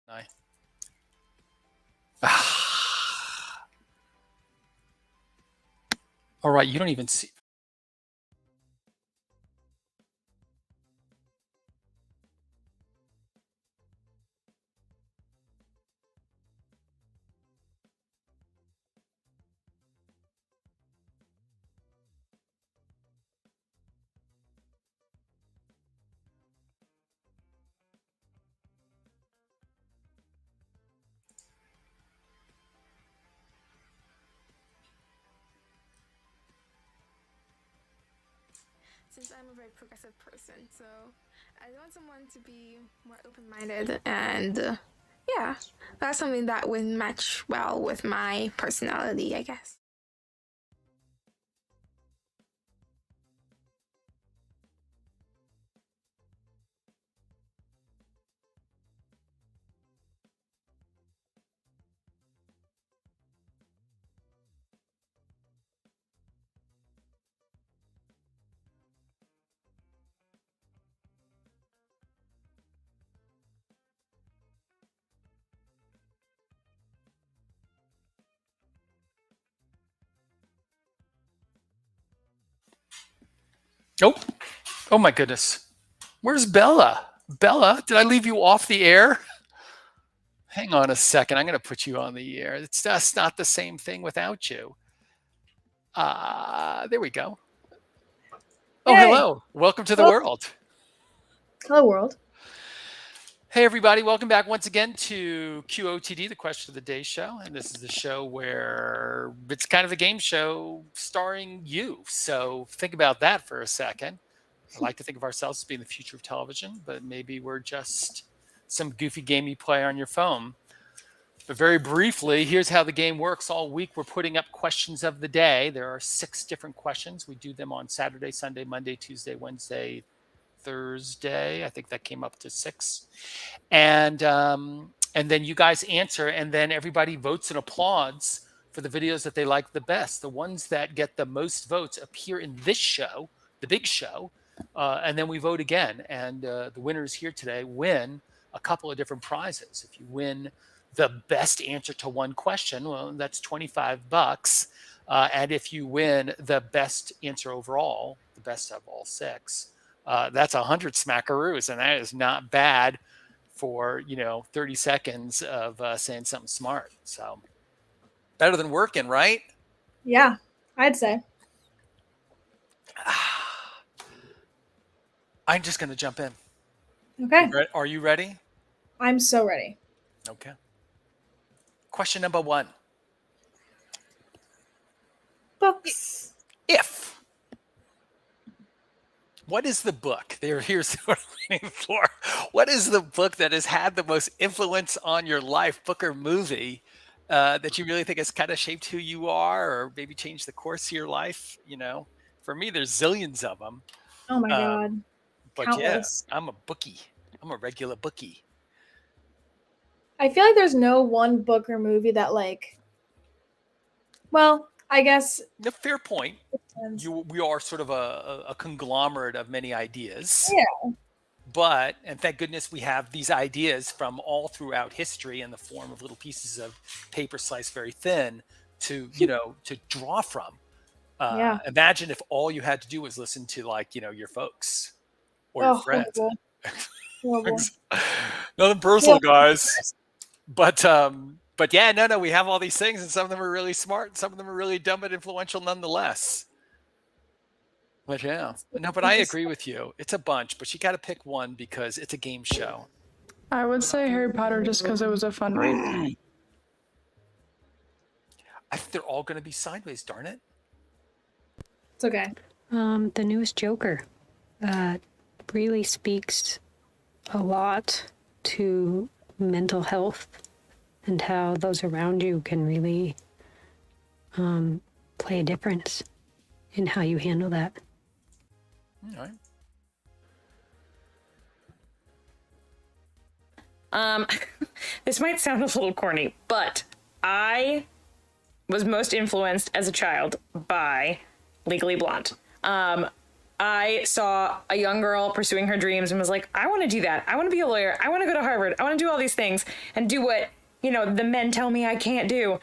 I. All right, you don't even see. Since I'm a very progressive person, so I want someone to be more open-minded, and yeah, that's something that would match well with my personality, I guess. Oh, oh my goodness. Where's Bella? Bella, did I leave you off the air? Hang on a second. I'm going to put you on the air. It's just not the same thing without you. There we go. Oh, Yay. hello. Welcome to the world. Hello, world. Hey, everybody. Welcome back once again to QOTD, the Question of the Day show. And this is the show where it's kind of a game show starring you. So think about that for a second. I like to think of ourselves as being the future of television, but maybe we're just some goofy game you play on your phone. But very briefly, here's how the game works. All week, we're putting up questions of the day. There are 6 different questions. We do them on Saturday, Sunday, Monday, Tuesday, Wednesday, Thursday. I think that came up to 6. And then you guys answer, and then everybody votes and applauds for the videos that they like the best. The ones that get the most votes appear in this show, the big show, and then we vote again. And the winners here today win a couple of different prizes. If you win the best answer to one question, well, that's $25. And if you win the best answer overall, the best of all 6, that's 100 smackaroos, and that is not bad for 30 seconds of saying something smart. So better than working, right? Yeah, I'd say. I'm just going to jump in. Okay. Are you ready? I'm so ready. Okay. Question number 1. Books. If. What is the book? Here's what I'm waiting for. What is the book that has had the most influence on your life, book or movie, that you really think has kind of shaped who you are, or maybe changed the course of your life? For me, there's zillions of them. Oh my God. But Countless. yeah, I'm a bookie. I'm a regular bookie. I feel like there's no one book or movie that well, I guess. No, fair point. We are sort of a conglomerate of many ideas. Yeah. But, and thank goodness we have these ideas from all throughout history in the form of little pieces of paper sliced very thin to draw from. Yeah. Imagine if all you had to do was listen to your folks or your friends. Horrible. Nothing personal, guys. But yeah, no, we have all these things, and some of them are really smart, and some of them are really dumb but influential nonetheless. But yeah, no, but I agree with you. It's a bunch, but you got to pick one because it's a game show. I would say Harry Potter just because it was a fun read. I think they're all going to be sideways, darn it. It's okay. The newest Joker really speaks a lot to mental health and how those around you can really play a difference in how you handle that. All right. This might sound a little corny, but I was most influenced as a child by Legally Blonde. I saw a young girl pursuing her dreams and was like, I want to do that. I want to be a lawyer. I want to go to Harvard. I want to do all these things and do what, the men tell me I can't do.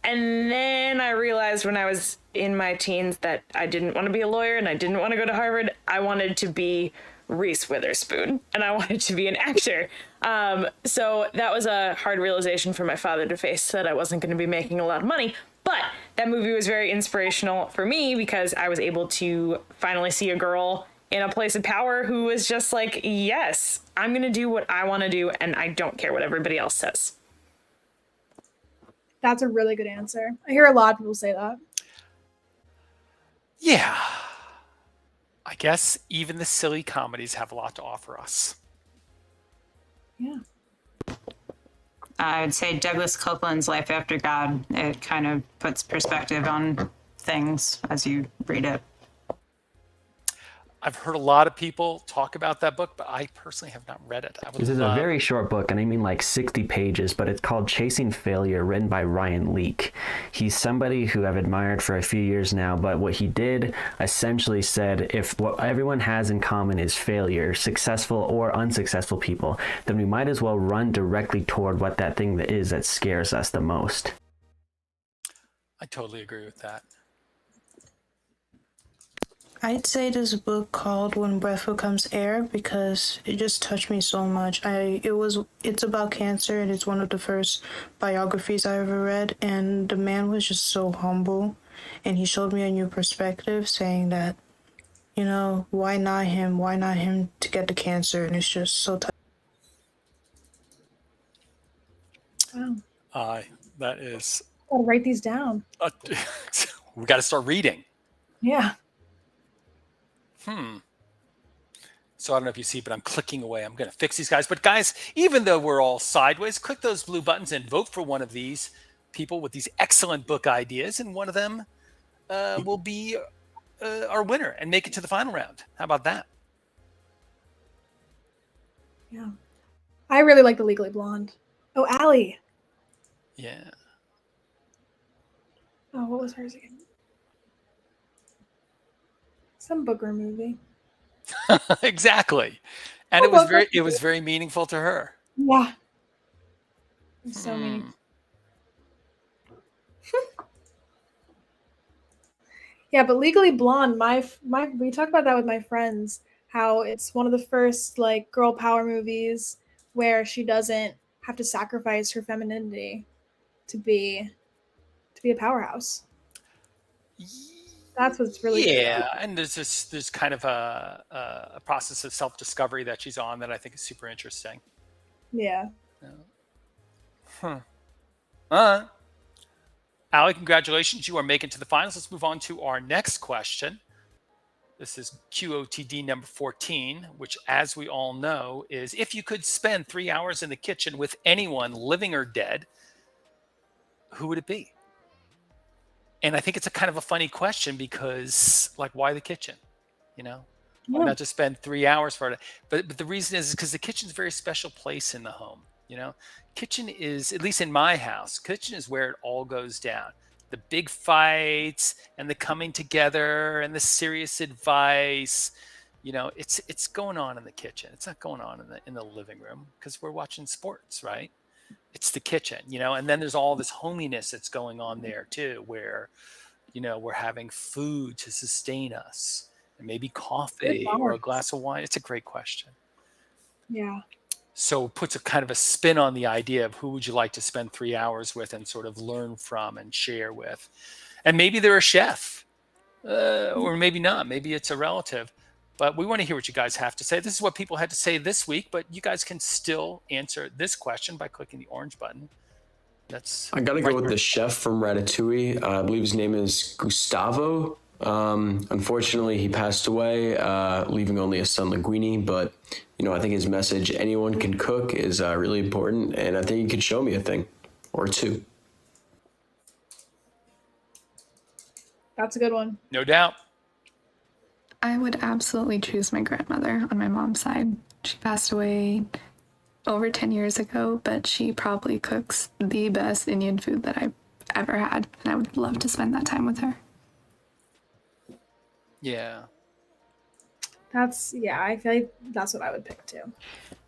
And then I realized when I was in my teens that I didn't want to be a lawyer and I didn't want to go to Harvard. I wanted to be Reese Witherspoon and I wanted to be an actor. So that was a hard realization for my father to face, that I wasn't going to be making a lot of money. But that movie was very inspirational for me because I was able to finally see a girl in a place of power who was just like, yes, I'm going to do what I want to do and I don't care what everybody else says. That's a really good answer. I hear a lot of people say that. Yeah. I guess even the silly comedies have a lot to offer us. Yeah. I would say Douglas Copeland's Life After God. It kind of puts perspective on things as you read it. I've heard a lot of people talk about that book, but I personally have not read it. This is a very short book, and I mean like 60 pages, but it's called Chasing Failure, written by Ryan Leake. He's somebody who I've admired for a few years now, but what he did essentially said, if what everyone has in common is failure, successful or unsuccessful people, then we might as well run directly toward what that thing that is that scares us the most. I totally agree with that. I'd say this book called When Breath Becomes Air because it just touched me so much. It's about cancer and it's one of the first biographies I ever read, and the man was just so humble and he showed me a new perspective, saying that, why not him? Why not him to get the cancer? And it's just so Wow. That is... Gotta write these down. We got to start reading. Yeah. So I don't know if you see, but I'm clicking away. I'm going to fix these guys. But guys, even though we're all sideways, click those blue buttons and vote for one of these people with these excellent book ideas. And one of them will be our winner and make it to the final round. How about that? Yeah. I really like The Legally Blonde. Oh, Allie. Yeah. Oh, what was hers again? Some booger movie. Exactly. And it was very meaningful to her. Yeah. It's so meaningful. Yeah, but Legally Blonde, we talk about that with my friends, how it's one of the first like girl power movies where she doesn't have to sacrifice her femininity to be a powerhouse. That's what's really good. And there's kind of a process of self-discovery that she's on that I think is super interesting. Yeah. Allie, congratulations. You are making it to the finals. Let's move on to our next question. This is QOTD number 14, which, as we all know, is if you could spend 3 hours in the kitchen with anyone, living or dead, who would it be? And I think it's a kind of a funny question because, like, why the kitchen? Why not just spend 3 hours for it? But the reason is because the kitchen's a very special place in the home. Kitchen is, at least in my house, kitchen is where it all goes down. The big fights and the coming together and the serious advice. It's going on in the kitchen. It's not going on in the living room because we're watching sports, right? It's the kitchen, and then there's all this hominess that's going on there too, where, we're having food to sustain us and maybe coffee or a glass of wine. It's a great question. Yeah. So it puts a kind of a spin on the idea of who would you like to spend 3 hours with and sort of learn from and share with. And maybe they're a chef or maybe not. Maybe it's a relative. But we want to hear what you guys have to say. This is what people had to say this week, but you guys can still answer this question by clicking the orange button. I got to go with the chef from Ratatouille. I believe his name is Gustavo. Unfortunately, he passed away, leaving only his son Linguini. But, I think his message, anyone can cook, is really important. And I think he could show me a thing or two. That's a good one. No doubt. I would absolutely choose my grandmother on my mom's side. She passed away over 10 years ago, but she probably cooks the best Indian food that I've ever had, and I would love to spend that time with her. Yeah. I feel like that's what I would pick too.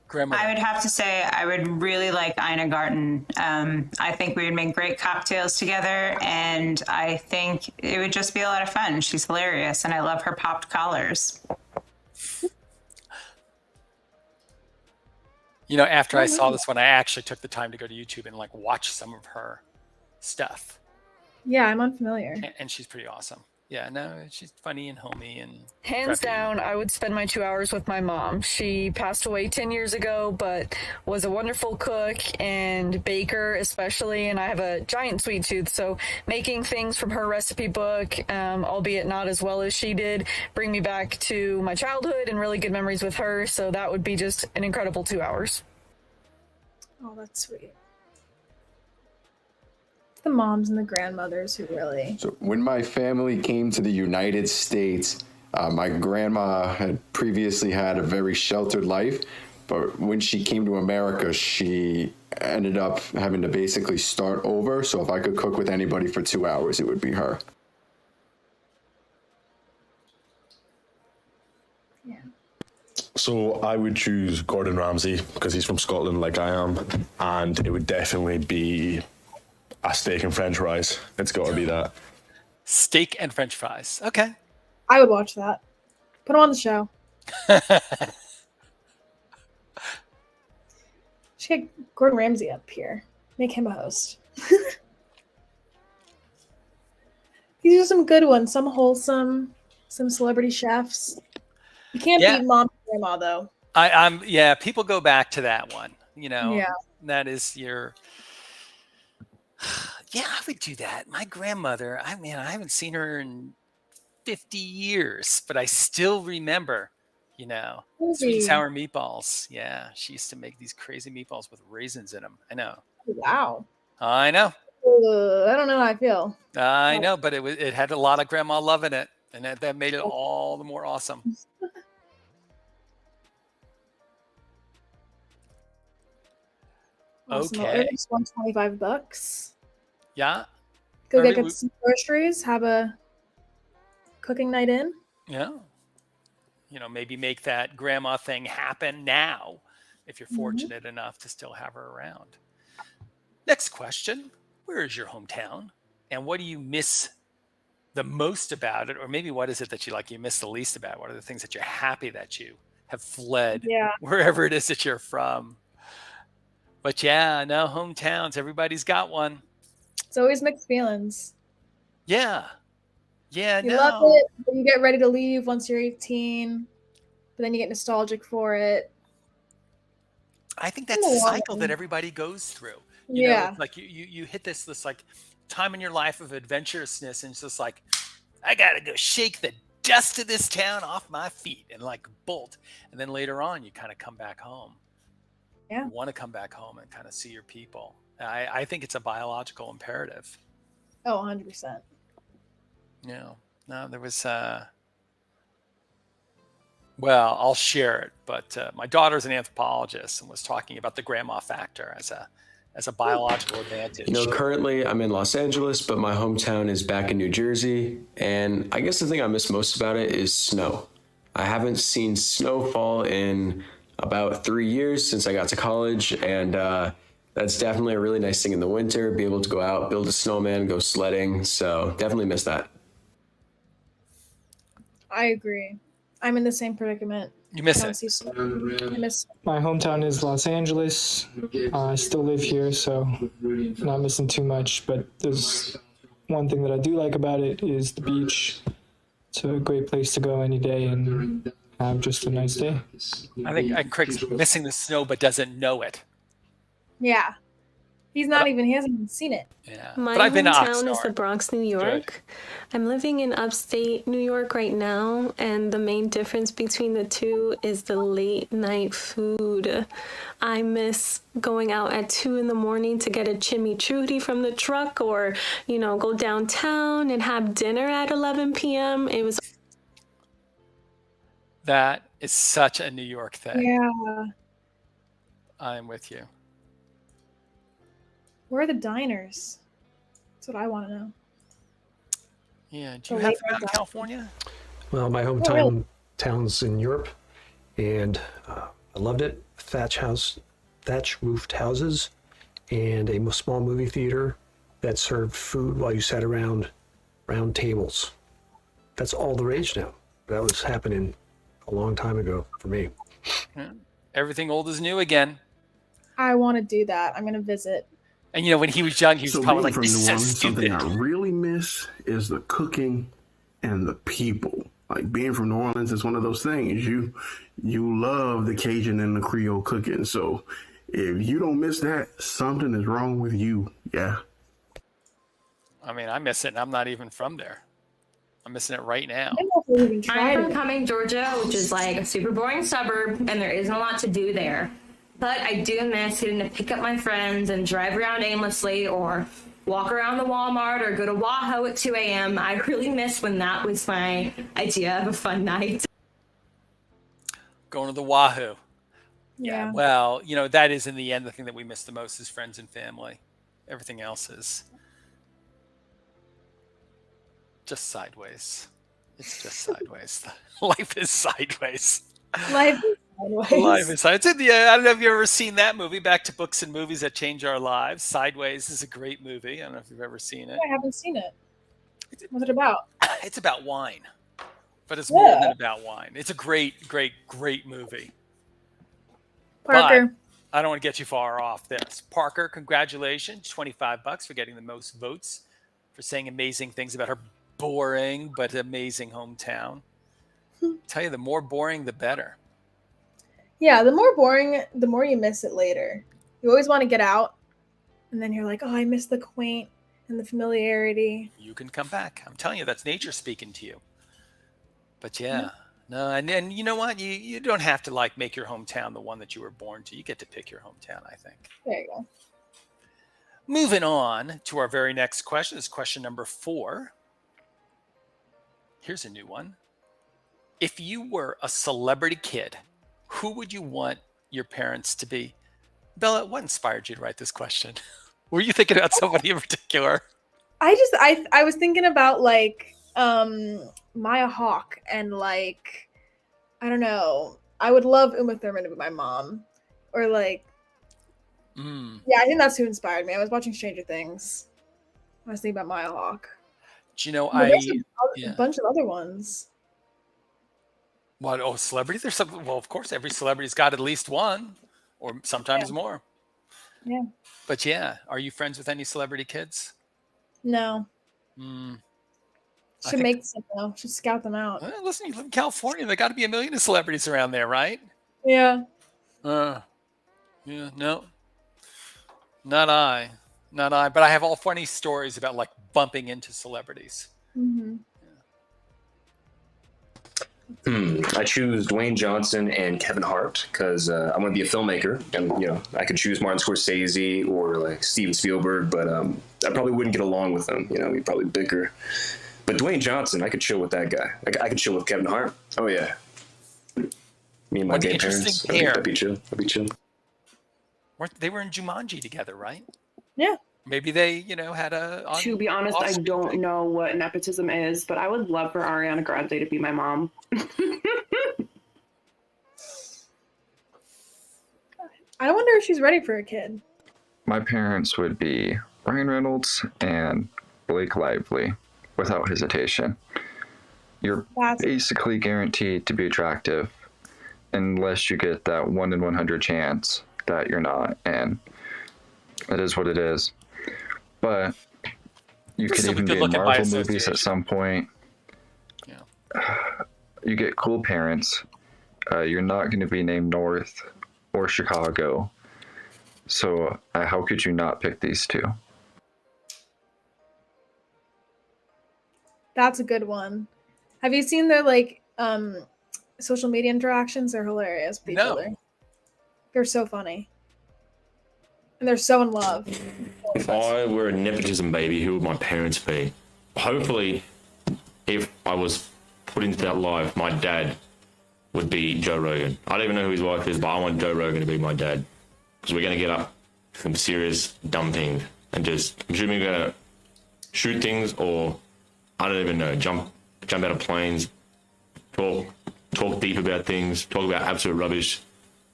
Grandmother. I would have to say I would really like Ina Garten. I think we would make great cocktails together, and I think it would just be a lot of fun. She's hilarious, and I love her popped collars. You know, after I saw this one, I actually took the time to go to YouTube and like watch some of her stuff. Yeah, I'm unfamiliar. And she's pretty awesome. Yeah, no, she's funny and homey and Hands preppy. down, I would spend my 2 hours with my mom. She passed away 10 years ago, but was a wonderful cook and baker, especially. And I have a giant sweet tooth, so making things from her recipe book, albeit not as well as she did, bring me back to my childhood and really good memories with her. So that would be just an incredible 2 hours. Oh, that's sweet. It's the moms and the grandmothers who really. So when my family came to the United States, my grandma had previously had a very sheltered life, but when she came to America, she ended up having to basically start over. So if I could cook with anybody for 2 hours, it would be her. Yeah. So I would choose Gordon Ramsay because he's from Scotland like I am, and it would definitely be a steak and french fries. It's got to be that. Steak and french fries. Okay. I would watch that. Put him on the show. Should get Gordon Ramsay up here. Make him a host. These are some good ones. Some wholesome, some celebrity chefs. You can't beat mom and grandma though. People go back to that one. You know, Yeah. that is your. Yeah, I would do that. My grandmother, I haven't seen her in 50 years, but I still remember, you know, sweet and sour meatballs. Yeah, she used to make these crazy meatballs with raisins in them. I know. Wow. I know. I don't know how I feel. I know, but it had a lot of grandma love in it, and that made it all the more awesome. Awesome. Okay. It's $125. Yeah. Go get some groceries. Have a cooking night in. Yeah. You know, maybe make that grandma thing happen now if you're fortunate enough to still have her around. Next question. Where is your hometown? And what do you miss the most about it? Or maybe what is it that you miss the least about it? What are the things that you're happy that you have fled wherever it is that you're from? But yeah, no, hometowns, everybody's got one. It's always mixed feelings. Yeah. Yeah, you love it, but you get ready to leave once you're 18, but then you get nostalgic for it. I think that's a cycle that everybody goes through. You know, it's like you hit this like time in your life of adventurousness, and it's just like, I gotta go shake the dust of this town off my feet and like bolt. And then later on, you kind of come back home. Yeah. You want to come back home and kind of see your people. I think it's a biological imperative. Oh, 100%. You know, no, there was, well, I'll share it, but my daughter's an anthropologist and was talking about the grandma factor as a biological advantage. You know, currently I'm in Los Angeles, but my hometown is back in New Jersey. And I guess the thing I miss most about it is snow. I haven't seen snowfall in about 3 years since I got to college. And that's definitely a really nice thing in the winter, be able to go out, build a snowman, go sledding. So definitely miss that. I agree. I'm in the same predicament. You miss it. I miss My hometown is Los Angeles. I still live here, so not missing too much. But there's one thing that I do like about it is the beach. It's a great place to go any day and have just a nice day. I think Craig's missing the snow but doesn't know it. Yeah. He hasn't even seen it. Yeah. My but I've been to hometown Oxnard. is the Bronx, New York. I'm living in upstate New York right now, and the main difference between the two is the late night food. I miss going out at 2 a.m. to get a chimichurri from the truck, or, go downtown and have dinner at 11 p.m. It was. That is such a New York thing. Yeah. I'm with you. Where are the diners? That's what I want to know. Yeah. Do you have them out in California? Well, my hometown towns in Europe, and I loved it. Thatch roofed houses, and a small movie theater that served food while you sat around round tables. That's all the rage now. That was happening a long time ago for me. Yeah. Everything old is new again. I want to do that. I'm going to visit. And when he was young, he was probably like, from "This is New so Orleans, something stupid." I really miss is the cooking and the people. Like being from New Orleans is one of those things. You love the Cajun and the Creole cooking. So if you don't miss that, something is wrong with you. Yeah. I mean, I miss it, and I'm not even from there. I'm missing it right now. I'm from Cumming, Georgia, which is like a super boring suburb, and there isn't a lot to do there. But I do miss getting to pick up my friends and drive around aimlessly, or walk around the Walmart, or go to Wahoo at 2 a.m. I really miss when that was my idea of a fun night. Going to the Wahoo. Yeah. Well, that is in the end the thing that we miss the most is friends and family. Everything else is just sideways. It's just sideways. Life is sideways. Life is sideways. Life is sideways. I don't know if you've ever seen that movie, Back to Books and Movies That Change Our Lives. Sideways is a great movie. I don't know if you've ever seen it. I haven't seen it. What's it about? It's about wine, but it's more than about wine. It's a great, great, great movie. Parker. But I don't want to get too far off this. Parker, congratulations. $25 for getting the most votes for saying amazing things about her boring but amazing hometown. Tell you, the more boring, the better. Yeah, the more boring, the more you miss it later. You always want to get out, and then you're like, oh, I miss the quaint and the familiarity. You can come back. I'm telling you, that's nature speaking to you. But yeah, no, and you know what? You don't have to make your hometown the one that you were born to. You get to pick your hometown, I think. There you go. Moving on to our very next question. This is question number 4. Here's a new one. If you were a celebrity kid, who would you want your parents to be? Bella, what inspired you to write this question? Were you thinking about somebody in particular? I was thinking about Maya Hawke and I don't know. I would love Uma Thurman to be my mom, or yeah, I think that's who inspired me. I was watching Stranger Things. I was thinking about Maya Hawke. Do you know there's a bunch of other ones. What? Oh, celebrity? There's some. Well, of course, every celebrity's got at least one, or sometimes more. Yeah. But yeah, are you friends with any celebrity kids? No. Should make some though. Should scout them out. Well, listen, you live in California. There got to be a million of celebrities around there, right? Yeah. Yeah. No. Not I. But I have all funny stories about bumping into celebrities. Mm-hmm. I choose Dwayne Johnson and Kevin Hart because I want to be a filmmaker, and I could choose Martin Scorsese or Steven Spielberg, but I probably wouldn't get along with them. We'd probably bicker. But Dwayne Johnson, I could chill with that guy. I could chill with Kevin Hart. Oh yeah, me and my gay parents. That'd be chill. They were in Jumanji together, right? Yeah. Maybe they, had a. To be honest, I don't know what nepotism is, but I would love for Ariana Grande to be my mom. I wonder if she's ready for a kid. My parents would be Ryan Reynolds and Blake Lively, without hesitation. You're basically guaranteed to be attractive, unless you get that 1 in 100 chance that you're not, and it is what it is. But you could even be in Marvel movies at some point. Yeah. You get cool parents. You're not going to be named North or Chicago. So how could you not pick these two? That's a good one. Have you seen their social media interactions? They're hilarious with each other. They're so funny. And they're so in love. If I were a nepotism baby, who would my parents be? Hopefully, if I was put into that life, my dad would be Joe Rogan. I don't even know who his wife is, but I want Joe Rogan to be my dad. Because we're going to get up some serious dumb things and just, I'm assuming we're going to shoot things or, I don't even know, jump out of planes, talk talk deep about things, talk about absolute rubbish,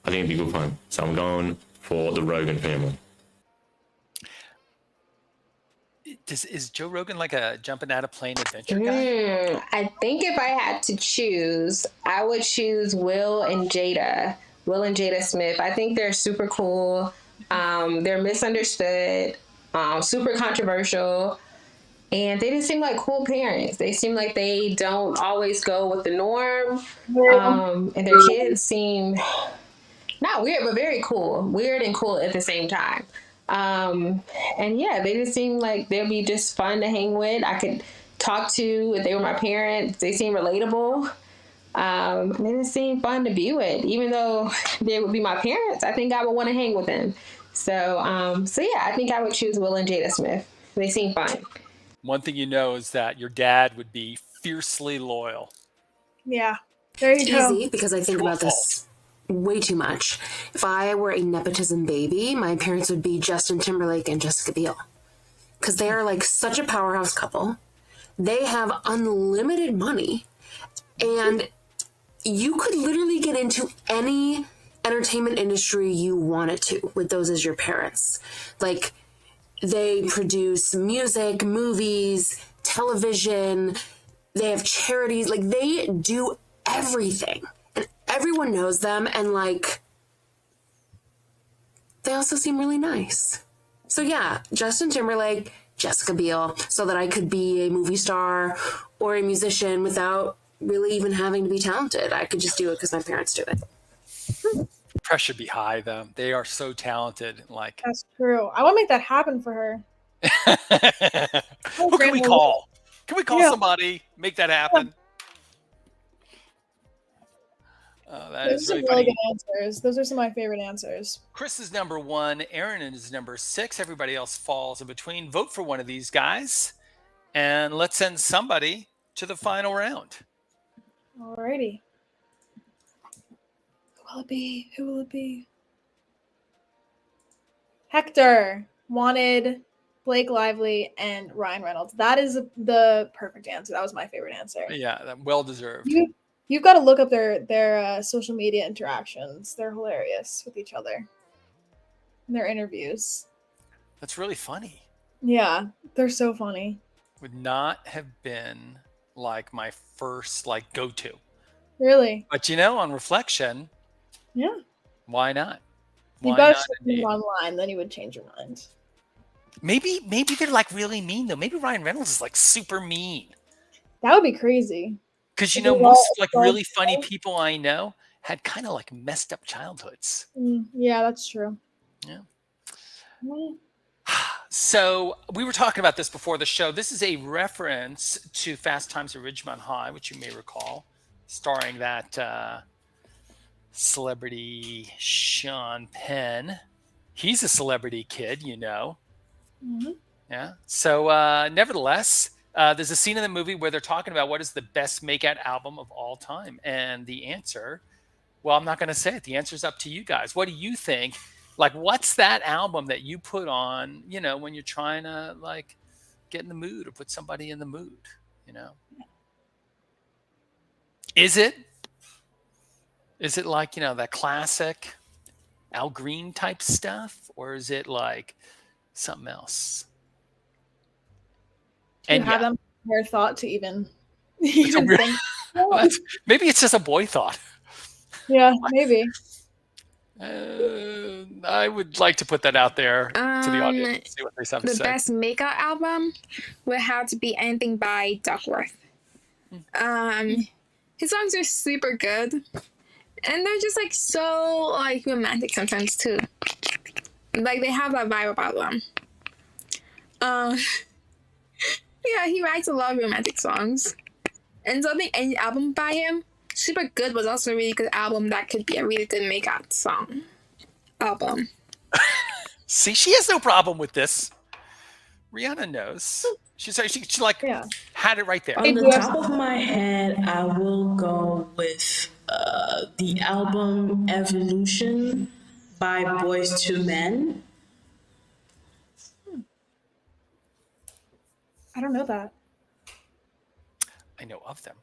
I think it'd be good fun. So I'm going for the Rogan family. Is Joe Rogan like a jumping out of plane adventure guy? I think if I had to choose, I would choose Will and Jada Smith. I think they're super cool. They're misunderstood, super controversial, and they just seem like cool parents. They seem like they don't always go with the norm, and their kids seem not weird, but very cool. Weird and cool at the same time. And yeah, they just seem like they'll be just fun to hang with. I could talk to if they were my parents. They seem relatable. They just seem fun to be with. Even though they would be my parents, I think I would want to hang with them. So yeah, I think I would choose Will and Jada Smith. They seem fun. One thing you know is that your dad would be fiercely loyal. Yeah. There you go. Easy, because I think about this way too much. If I were a nepotism baby, my parents would be Justin Timberlake and Jessica Biel. Because they are like such a powerhouse couple. They have unlimited money. And you could literally get into any entertainment industry you wanted to with those as your parents. Like, they produce music, movies, television. They have charities. Like, they do everything. And everyone knows them, and like, they also seem really nice. So yeah, Justin Timberlake, Jessica Biel, so that I could be a movie star or a musician without really even having to be talented. I could just do it because my parents do it. Pressure be high though. They are so talented. Like, That's true. I want to make that happen for her. who can we call? Can we call somebody? Make that happen. That Those is are really some really funny. good answers. Those are some of my favorite answers. Chris is number 1. Aaron is number 6. Everybody else falls in between. Vote for one of these guys, and let's send somebody to the final round. Alrighty. Who will it be? Who will it be? Hector wanted Blake Lively and Ryan Reynolds. That is the perfect answer. That was my favorite answer. Yeah, well deserved. You've got to look up their social media interactions. They're hilarious with each other. And their interviews. That's really funny. Yeah, they're so funny. Would not have been like my first like go-to. Really? But you know, on reflection, yeah, why not? You Why gotta not? show them online, then you would change your mind. Maybe they're like really mean though. Maybe Ryan Reynolds is like super mean. That would be crazy. Because you know, most like really funny people I know had kind of like messed up childhoods. Yeah, that's true. Yeah. Mm. So we were talking about this before the show. This is a reference to Fast Times at Ridgemont High, which you may recall, starring that celebrity Sean Penn. He's a celebrity kid, you know. Mm-hmm. Yeah. So nevertheless, there's a scene in the movie where they're talking about what is the best makeout album of all time. And the answer, well, I'm not going to say it. The answer's up to you guys. What do you think? Like, what's that album that you put on, you know, when you're trying to like get in the mood or put somebody in the mood, you know? Is it like, you know, that classic Al Green type stuff, or is it like something else? And have them their thought to even think. Maybe it's just a boy thought. Yeah, maybe. I would like to put that out there to the audience. See what they have to say. The best makeup album would have to be anything by Duckworth. His songs are super good, and they're just like so like romantic sometimes too. Like they have that vibe about them. Yeah, he writes a lot of romantic songs, and so I think any album by him, Super Good was also a really good album that could be a really good makeout song album. See, she has no problem with this. Rihanna knows. She like had it right there. On the top of my head, I will go with the album Evolution by Boyz II Men. I don't know that. I know of them.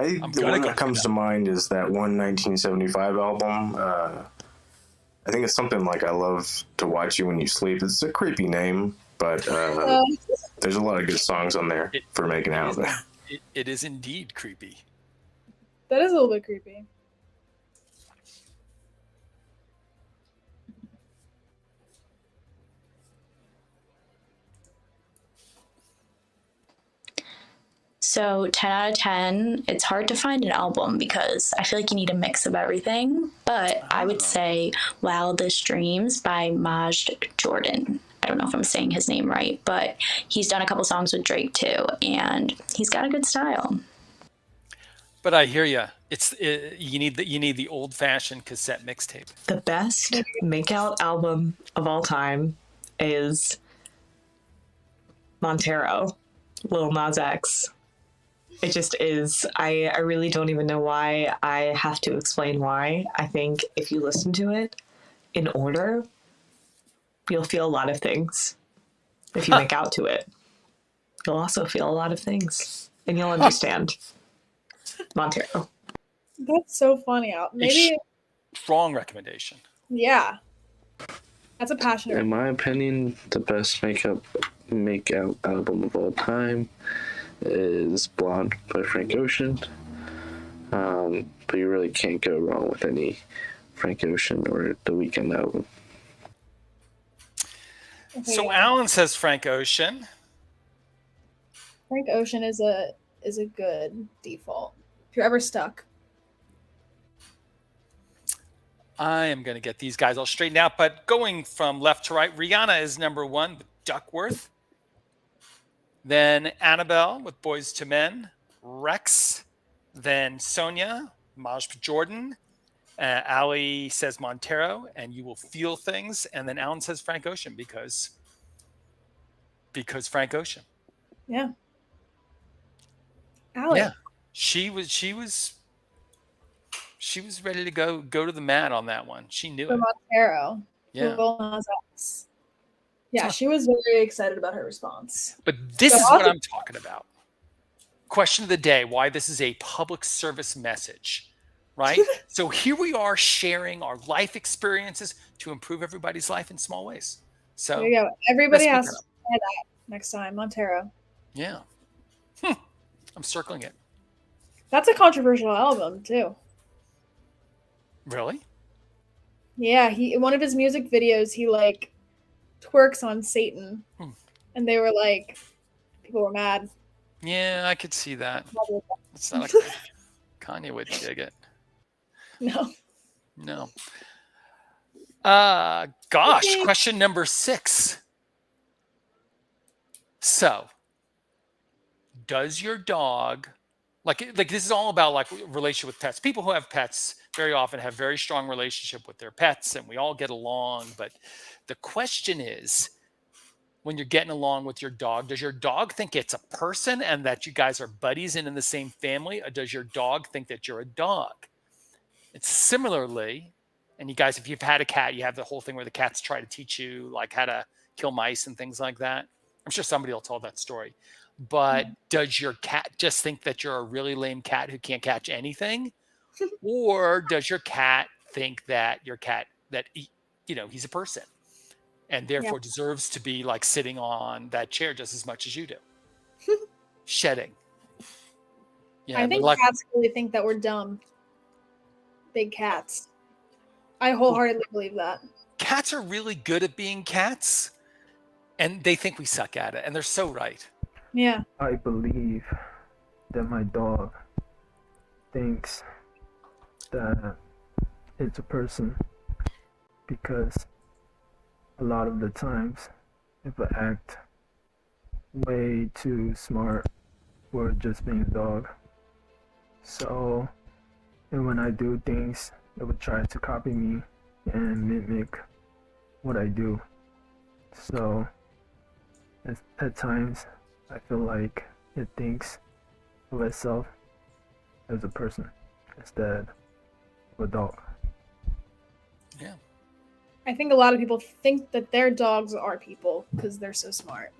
The one that comes to mind is that one 1975 album. I think it's something like "I Love to Watch You When You Sleep." It's a creepy name, but there's a lot of good songs on there for making out. It is indeed creepy. That is a little bit creepy. So 10 out of 10, it's hard to find an album because I feel like you need a mix of everything. But I would say Wildest Dreams by Maj Jordan. I don't know if I'm saying his name right, but he's done a couple songs with Drake too, and he's got a good style. But I hear you. You need the old fashioned cassette mixtape. The best makeout album of all time is Montero, Lil Nas X. It just is. I really don't even know why. I have to explain why. I think if you listen to it in order, you'll feel a lot of things. If you make out to it, you'll also feel a lot of things, and you'll understand. Montero. That's so funny. Maybe strong recommendation. Yeah, that's a passionate. In my opinion, the best makeout album of all time is Blonde by Frank Ocean. But you really can't go wrong with any Frank Ocean or The Weeknd album. Okay. So Alan says Frank Ocean. Frank Ocean is a good default. If you're ever stuck. I am going to get these guys all straightened out, but going from left to right, Rihanna is number 1 with Duckworth. Then Annabelle with Boys to Men, Rex. Then Sonia, Maj Jordan. Ali says Montero, and You Will Feel Things. And then Alan says Frank Ocean because Frank Ocean. Yeah. Ali. Yeah. She was ready to go to the mat on that one. She knew it. Montero. Yeah. Yeah, she was very excited about her response. But this is what I'm talking about. Question of the day, why this is a public service message, right? So here we are sharing our life experiences to improve everybody's life in small ways. So there you go. Everybody has to try that next time. Montero. Yeah. I'm circling it. That's a controversial album too. Really? Yeah, one of his music videos, he like twerks on Satan, and they were like, people were mad. Yeah, I could see that. It's not like Kanye would dig it. No. Gosh, okay. Question number 6. So, does your dog like this is all about like relationship with pets. People who have pets very often have very strong relationship with their pets, and we all get along. But the question is, when you're getting along with your dog, does your dog think it's a person and that you guys are buddies and in the same family, or does your dog think that you're a dog? It's similarly, and you guys, if you've had a cat, you have the whole thing where the cats try to teach you like how to kill mice and things like that. I'm sure somebody will tell that story. But does your cat just think that you're a really lame cat who can't catch anything? Or does your cat think that he's a person and therefore deserves to be like sitting on that chair just as much as you do? Shedding. Yeah, I think cats really think that we're dumb. Big cats. I wholeheartedly believe that. Cats are really good at being cats, and they think we suck at it, and they're so right. Yeah. I believe that my dog thinks that it's a person because a lot of the times if I act way too smart for just being a dog. So, and when I do things, it would try to copy me and mimic what I do. So, at times, I feel like it thinks of itself as a person instead of a dog. Yeah. I think a lot of people think that their dogs are people because they're so smart.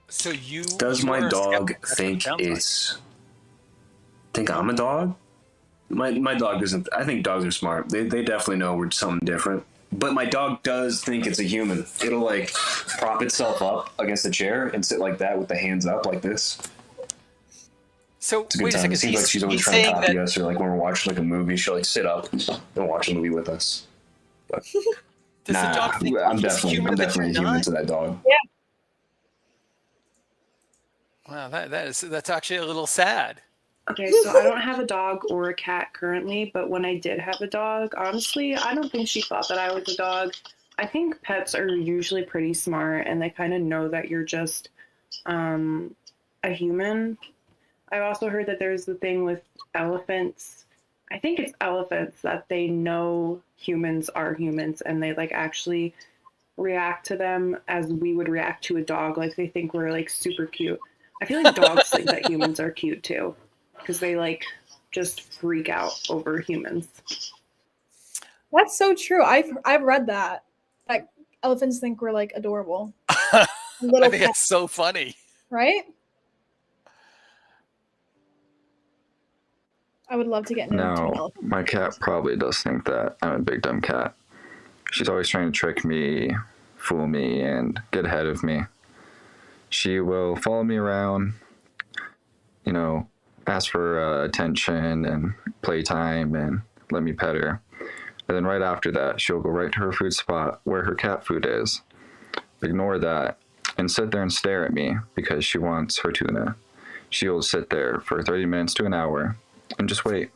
So you does my dog think it's Think I'm a dog? My dog doesn't. I think dogs are smart. They definitely know we're something different. But my dog does think it's a human. It'll like prop itself up against the chair and sit like that with the hands up like this. So It's a good wait a time. second. It seems like she's always He's trying to saying copy that. us, or like when we're watching like a movie, she'll like sit up and watch a movie with us. But Does the dog think I'm he's definitely human, but you're human not? to that dog. Yeah. Wow, that's actually a little sad. Okay, so I don't have a dog or a cat currently, but when I did have a dog, honestly, I don't think she thought that I was a dog. I think pets are usually pretty smart and they kind of know that you're just a human. I've also heard that there's the thing with elephants. I think it's elephants that they know humans are humans and they like actually react to them as we would react to a dog. Like they think we're like super cute. I feel like dogs think that humans are cute too because they like just freak out over humans. That's so true. I've read that. Like elephants think we're like adorable. I Little think it's so funny. right? I would love to get into an No, elephant. my cat probably does think that I'm a big dumb cat. She's always trying to trick me, fool me, and get ahead of me. She will follow me around, ask for attention and playtime and let me pet her. And then right after that, she'll go right to her food spot where her cat food is, ignore that, and sit there and stare at me because she wants her tuna. She'll sit there for 30 minutes to an hour and just wait.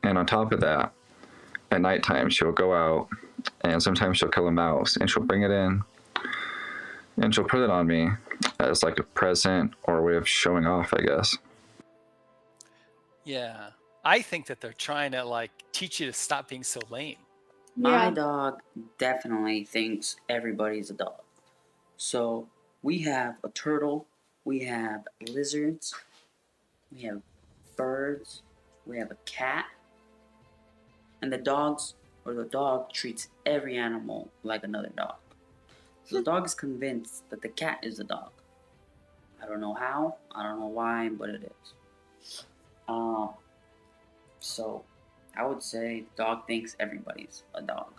And on top of that, at nighttime, she'll go out and sometimes she'll kill a mouse and she'll bring it in and she'll put it on me as like a present or a way of showing off, I guess. Yeah. I think that they're trying to like teach you to stop being so lame. My dog definitely thinks everybody's a dog. So we have a turtle, we have lizards, we have birds, we have a cat, and the dog treats every animal like another dog. So the dog is convinced that the cat is a dog. I don't know how, I don't know why, but it is. So I would say the dog thinks everybody's a dog.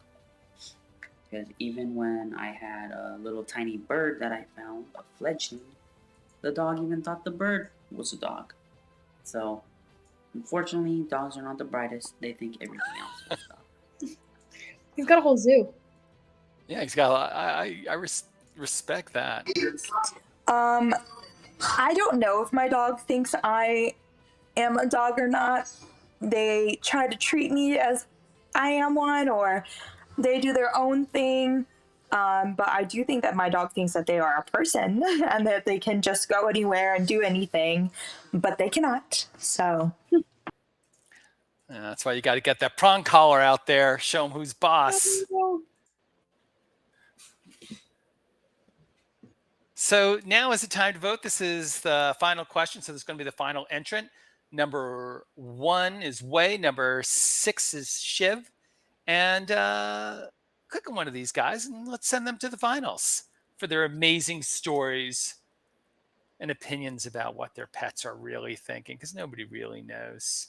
Because even when I had a little tiny bird that I found, a fledgling, the dog even thought the bird was a dog. So, unfortunately, dogs are not the brightest. They think everything else is a dog. He's got a whole zoo. Yeah, he's got a lot. I respect that. I don't know if my dog thinks I am a dog or not. They try to treat me as I am one, or they do their own thing. But I do think that my dog thinks that they are a person and that they can just go anywhere and do anything, but they cannot. So Yeah, that's why you got to get that prong collar out there. Show them who's boss. So now is the time to vote. This is the final question. So this is going to be the final entrant. Number 1 is Wei. Number 6 is Shiv. And click on one of these guys and let's send them to the finals for their amazing stories and opinions about what their pets are really thinking, because nobody really knows.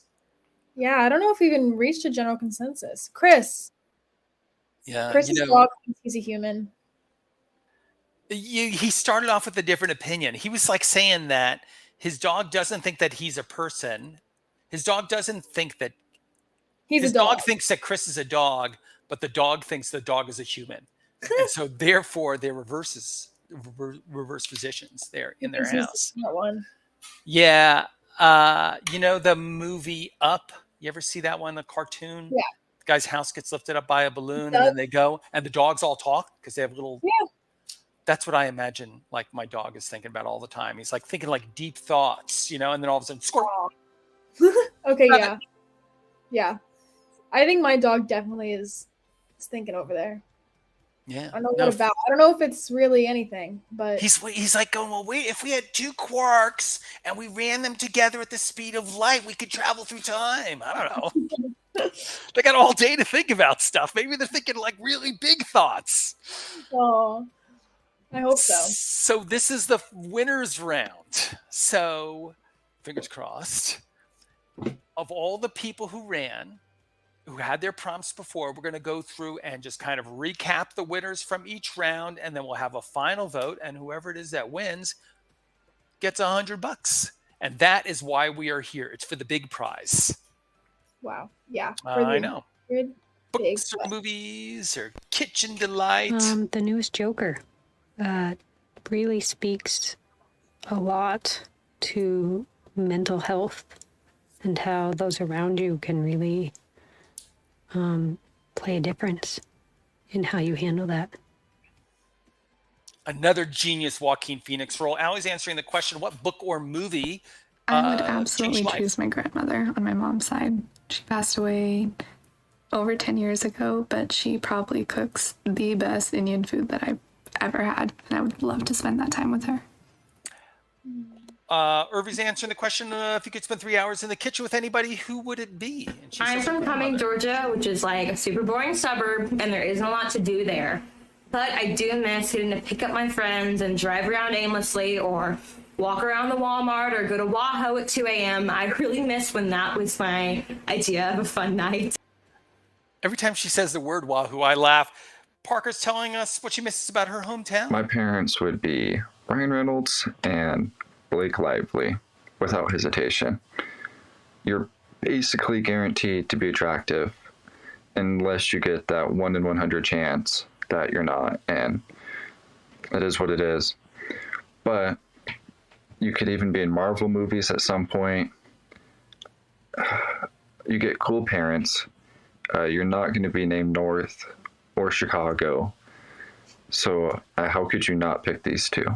Yeah, I don't know if we even reached a general consensus. Chris. Yeah, Chris's dog thinks he's a human. He started off with a different opinion. He was like saying that his dog doesn't think that he's a person. His dog doesn't think that his dog thinks that Chris is a dog, but the dog thinks the dog is a human. And so therefore they reverse positions there in their house. Yeah. The movie Up, you ever see that one, the cartoon? Yeah. The guy's house gets lifted up by a balloon and then they go and the dogs all talk because they have little. Yeah. That's what I imagine like my dog is thinking about all the time. He's like thinking like deep thoughts, and then all of a sudden, squirrel. Okay, yeah. Yeah. I think my dog definitely is thinking over there. Yeah. I don't know what about. I don't know if it's really anything, but he's like going, well, wait, if we had 2 quarks and we ran them together at the speed of light, we could travel through time. I don't know. They got all day to think about stuff. Maybe they're thinking like really big thoughts. Oh, I hope so. So this is the winner's round. So fingers crossed. of all the people who ran, who had their prompts before, we're going to go through and just kind of recap the winners from each round, and then we'll have a final vote, and whoever it is that wins gets $100. And that is why we are here. It's for the big prize. Wow. Yeah. I know. Big Books or movies or kitchen delight. The newest Joker really speaks a lot to mental health and how those around you can really play a difference in how you handle that. Another genius Joaquin Phoenix role. Allie's answering the question, what book or movie I would absolutely changed life? choose my grandmother on my mom's side. She passed away over 10 years ago, but she probably cooks the best Indian food that I've ever had, and I would love to spend that time with her. Irvy's answering the question, if you could spend 3 hours in the kitchen with anybody, who would it be? And she I'm says from Cumming, Georgia, which is like a super boring suburb, and there isn't a lot to do there. But I do miss getting to pick up my friends and drive around aimlessly or walk around the Walmart or go to Wahoo at 2 a.m. I really miss when that was my idea of a fun night. Every time she says the word Wahoo, I laugh. Parker's telling us what she misses about her hometown. My parents would be Ryan Reynolds and Blake Lively, without hesitation. You're basically guaranteed to be attractive unless you get that 1 in 100 chance that you're not, and it is what it is. But you could even be in Marvel movies at some point. You get cool parents. You're not going to be named North or Chicago. So how could you not pick these two?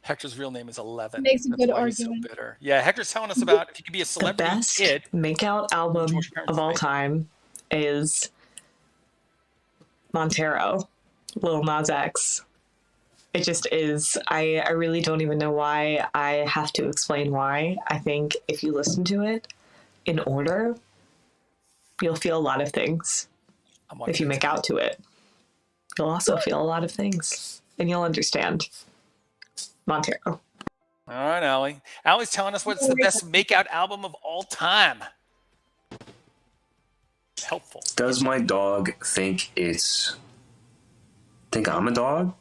Hector's real name is 11. Makes a That's good why he's argument. so bitter. Yeah, Hector's telling us about if you could be a The celebrity best kid. makeout album of all time is Montero, Lil Nas X. It just is. I really don't even know why I have to explain why. I think if you listen to it in order, you'll feel a lot of things. If you make out to it, you'll also feel a lot of things, and you'll understand. Montero. All right, Allie. Allie's telling us what's the best makeout album of all time. Helpful. Does my dog think I'm a dog?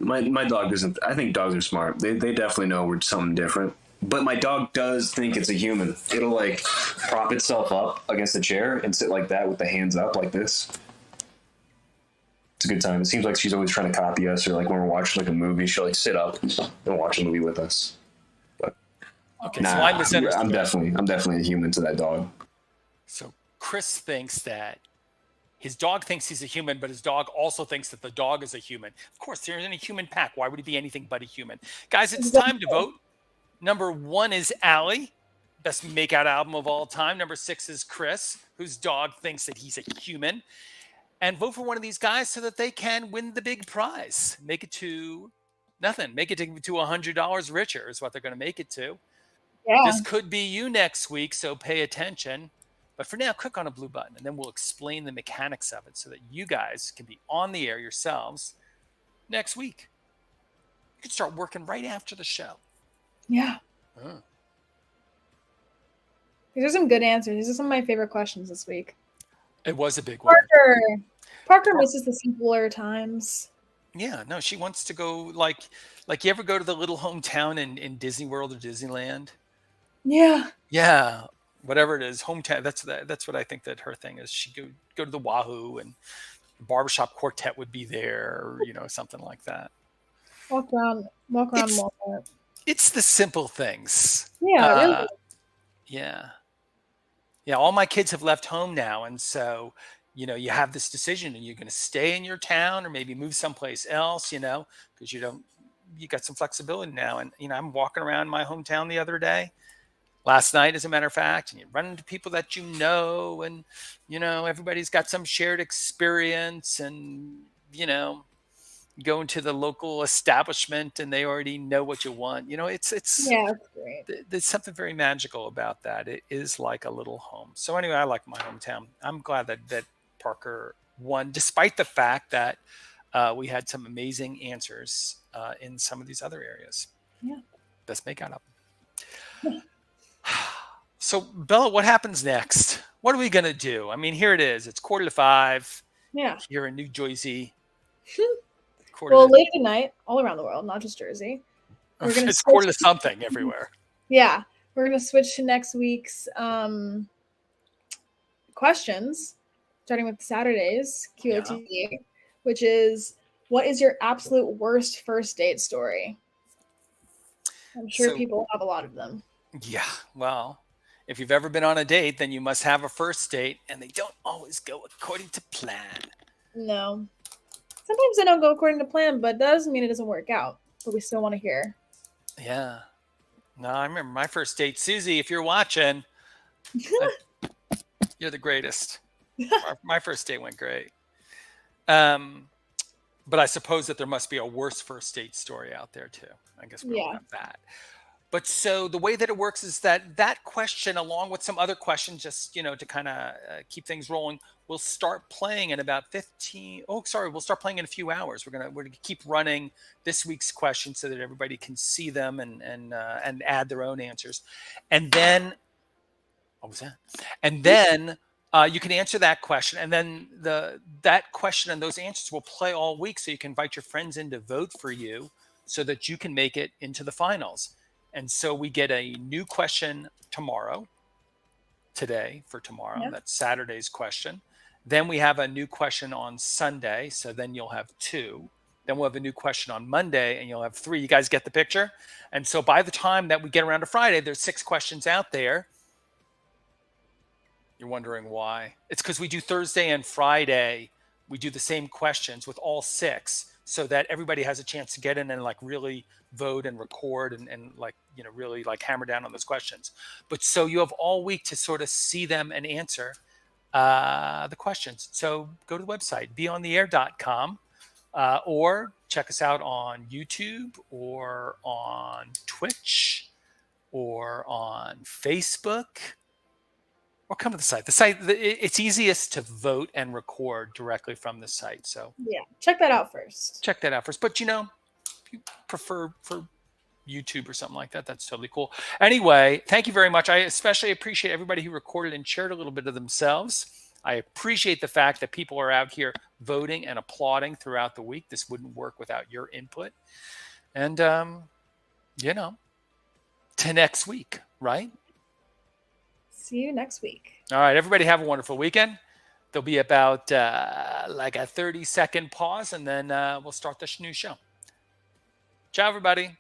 My dog doesn't. I think dogs are smart. They definitely know we're something different. But my dog does think it's a human. It'll like prop itself up against a chair and sit like that with the hands up like this. It's a good time. It seems like she's always trying to copy us, or like when we're watching like a movie, she'll like sit up and watch a movie with us. But Okay, nah, so I misunderstood. I'm definitely a human to that dog. So Chris thinks that his dog thinks he's a human, but his dog also thinks that the dog is a human. Of course, there isn't a human pack. Why would he be anything but a human? Guys, it's time to vote. Number 1 is Allie, best makeout album of all time. Number 6 is Chris, whose dog thinks that he's a human. And vote for one of these guys so that they can win the big prize. Make it to nothing. Make it to $100 richer is what they're going to make it to. Yeah. This could be you next week, so pay attention. But for now, click on a blue button, and then we'll explain the mechanics of it so that you guys can be on the air yourselves next week. You can start working right after the show. Yeah. These are some good answers. These are some of my favorite questions this week. It was a big one. Parker misses the simpler times. Yeah, no, she wants to go like you ever go to the little hometown in Disney World or Disneyland? Yeah. Yeah, whatever it is, hometown. That's what I think that her thing is. She go to the Wahoo, and the barbershop quartet would be there, or something like that. Walk around Walmart. It's the simple things. Yeah, really. Yeah. All my kids have left home now, and so you have this decision, and you're going to stay in your town or maybe move someplace else. Because you got some flexibility now. And I'm walking around my hometown the other day, last night, as a matter of fact, and you run into people that and everybody's got some shared experience, and you go into the local establishment and they already know what you want. It's great. There's something very magical about that. It is like a little home. So anyway, I like my hometown. I'm glad that Parker won, despite the fact that we had some amazing answers in some of these other areas. Yeah. Best makeout album. So, Bella, what happens next? What are we going to do? I mean, here it is. It's 4:45 Yeah. here in New Jersey. Well, late tonight, all around the world, not just Jersey. We're gonna It's quarter to something everywhere. Yeah, we're gonna switch to next week's questions, starting with Saturday's QOTD, which is, what is your absolute worst first date story? I'm sure people have a lot of them. Yeah, well, if you've ever been on a date, then you must have a first date, and they don't always go according to plan. No. Sometimes they don't go according to plan, but that doesn't mean it doesn't work out. But we still want to hear. Yeah. No, I remember my first date. Susie, if you're watching, you're the greatest. My first date went great. But I suppose that there must be a worse first date story out there too. I guess we all have that. But so the way that it works is that question, along with some other questions, just, to kind of keep things rolling, we'll start playing in about 15. Oh, sorry. We'll start playing in a few hours. We're gonna keep running this week's questions so that everybody can see them and add their own answers. And then, what was that? And then you can answer that question, and then that question and those answers will play all week, so you can invite your friends in to vote for you, so that you can make it into the finals. And so we get a new question today for tomorrow. Yep. That's Saturday's question. Then we have a new question on Sunday. So then you'll have 2. Then we'll have a new question on Monday, and you'll have 3. You guys get the picture? And so by the time that we get around to Friday, there's 6 questions out there. You're wondering why? It's because we do Thursday and Friday. We do the same questions with all 6, so that everybody has a chance to get in and really vote and record and really hammer down on those questions. But so you have all week to sort of see them and answer the questions. So go to the website, beontheair.com, or check us out on YouTube or on Twitch or on Facebook. Or come to the site. The site, it's easiest to vote and record directly from the site. So yeah, check that out first. But if you prefer for YouTube or something like that, that's totally cool. Anyway, thank you very much. I especially appreciate everybody who recorded and shared a little bit of themselves. I appreciate the fact that people are out here voting and applauding throughout the week. This wouldn't work without your input. And, to next week, right? See you next week. All right, everybody have a wonderful weekend. There'll be about a 30-second pause, and then we'll start the new show. Ciao, everybody.